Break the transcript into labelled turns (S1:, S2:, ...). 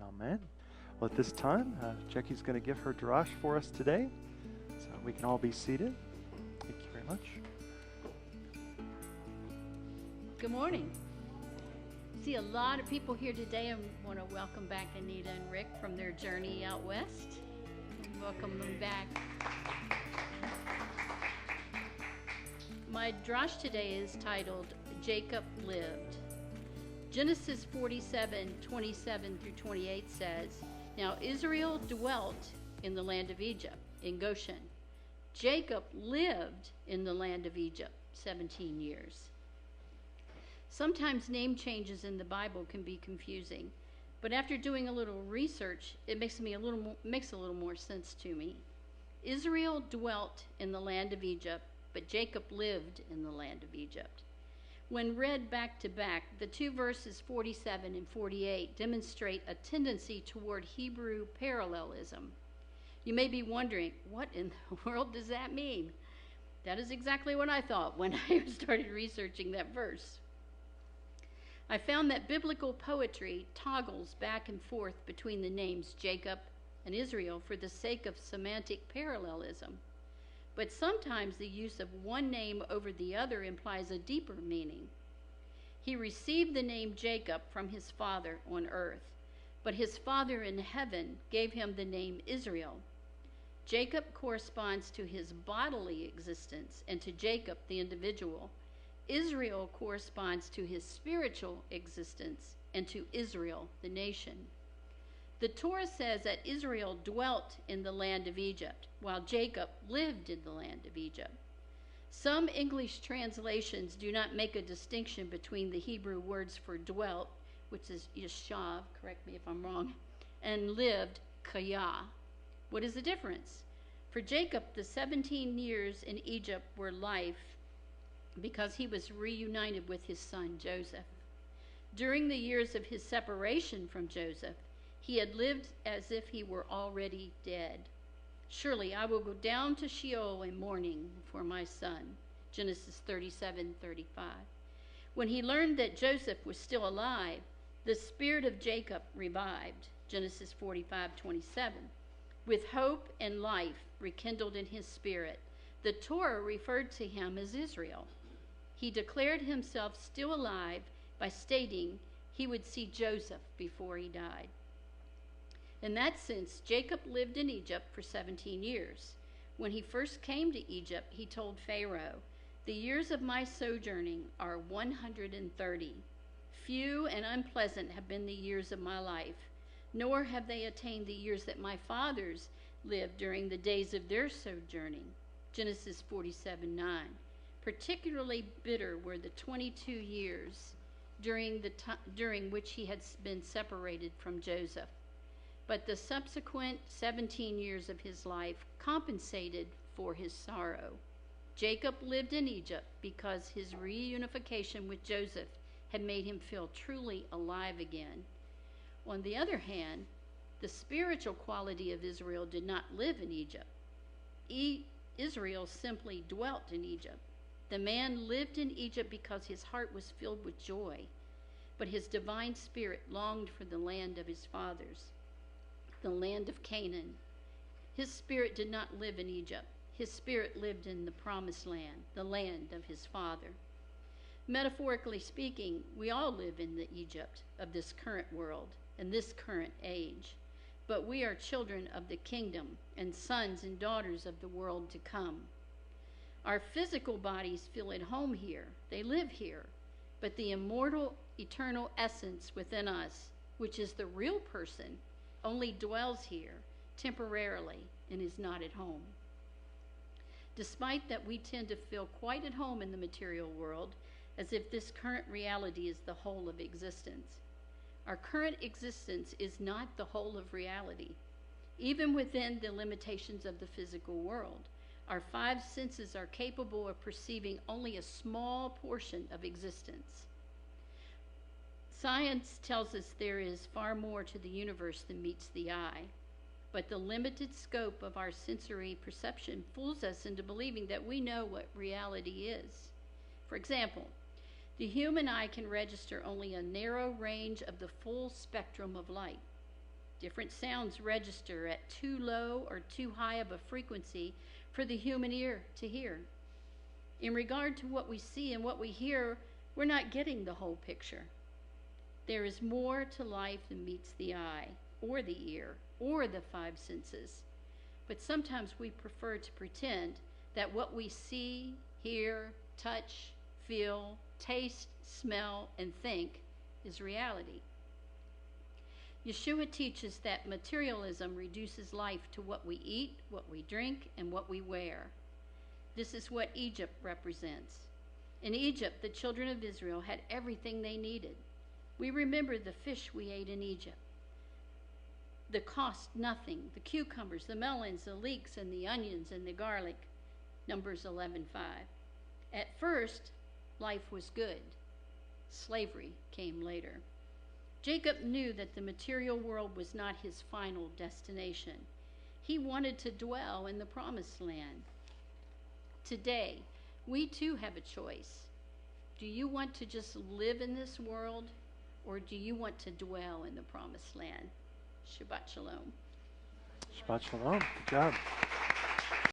S1: Amen. Well, at this time, Jackie's going to give her drash for us today. So we can all be seated. Thank you very much.
S2: Good morning. See a lot of people here today and want to welcome back Anita and Rick from their journey out west. Welcome them back. My drash today is titled, Jacob Lived. Genesis 47:27 through 28 says, Now Israel dwelt in the land of Egypt, in Goshen. Jacob lived in the land of Egypt 17 years. Sometimes name changes in the Bible can be confusing, but after doing a little research, it makes a little more sense to me. Israel dwelt in the land of Egypt, but Jacob lived in the land of Egypt. When read back to back, the two verses 47 and 48 demonstrate a tendency toward Hebrew parallelism. You may be wondering, what in the world does that mean? That is exactly what I thought when I started researching that verse. I found that biblical poetry toggles back and forth between the names Jacob and Israel for the sake of semantic parallelism. But sometimes the use of one name over the other implies a deeper meaning. He received the name Jacob from his father on earth, but his father in heaven gave him the name Israel. Jacob corresponds to his bodily existence and to Jacob the individual. Israel corresponds to his spiritual existence and to Israel the nation. The Torah says that Israel dwelt in the land of Egypt, while Jacob lived in the land of Egypt. Some English translations do not make a distinction between the Hebrew words for dwelt, which is yashav, correct me if I'm wrong, and lived, kaya. What is the difference? For Jacob, the 17 years in Egypt were life because he was reunited with his son Joseph. During the years of his separation from Joseph, he had lived as if he were already dead. Surely I will go down to Sheol in mourning for my son. Genesis 37:35. When he learned that Joseph was still alive, the spirit of Jacob revived. Genesis 45:27. With hope and life rekindled in his spirit, the Torah referred to him as Israel. He declared himself still alive by stating he would see Joseph before he died. In that sense, Jacob lived in Egypt for 17 years. When he first came to Egypt, he told Pharaoh, "The years of my sojourning are 130. Few and unpleasant have been the years of my life, nor have they attained the years that my fathers lived during the days of their sojourning." Genesis 47:9. Particularly bitter were the 22 years during which he had been separated from Joseph. But the subsequent 17 years of his life compensated for his sorrow. Jacob lived in Egypt because his reunification with Joseph had made him feel truly alive again. On the other hand, the spiritual quality of Israel did not live in Egypt. Israel simply dwelt in Egypt. The man lived in Egypt because his heart was filled with joy, but his divine spirit longed for the land of his fathers, the land of Canaan. His spirit did not live in Egypt. His spirit lived in the promised land, the land of his father. Metaphorically speaking, we all live in the Egypt of this current world and this current age, but we are children of the kingdom and sons and daughters of the world to come. Our physical bodies feel at home here. They live here, but the immortal, eternal essence within us, which is the real person, only dwells here temporarily and is not at home. Despite that, we tend to feel quite at home in the material world, as if this current reality is the whole of existence. Our current existence is not the whole of reality. Even within the limitations of the physical world, our five senses are capable of perceiving only a small portion of existence. Science tells us there is far more to the universe than meets the eye, but the limited scope of our sensory perception fools us into believing that we know what reality is. For example, the human eye can register only a narrow range of the full spectrum of light. Different sounds register at too low or too high of a frequency for the human ear to hear. In regard to what we see and what we hear, we're not getting the whole picture. There is more to life than meets the eye, or the ear, or the five senses. But sometimes we prefer to pretend that what we see, hear, touch, feel, taste, smell, and think is reality. Yeshua teaches that materialism reduces life to what we eat, what we drink, and what we wear. This is what Egypt represents. In Egypt, the children of Israel had everything they needed. We remember the fish we ate in Egypt. The cost nothing, the cucumbers, the melons, the leeks, and the onions, and the garlic. Numbers 11:5. At first, life was good. Slavery came later. Jacob knew that the material world was not his final destination. He wanted to dwell in the promised land. Today, we too have a choice. Do you want to just live in this world, or do you want to dwell in the promised land? Shabbat Shalom.
S1: Shabbat Shalom. Good job.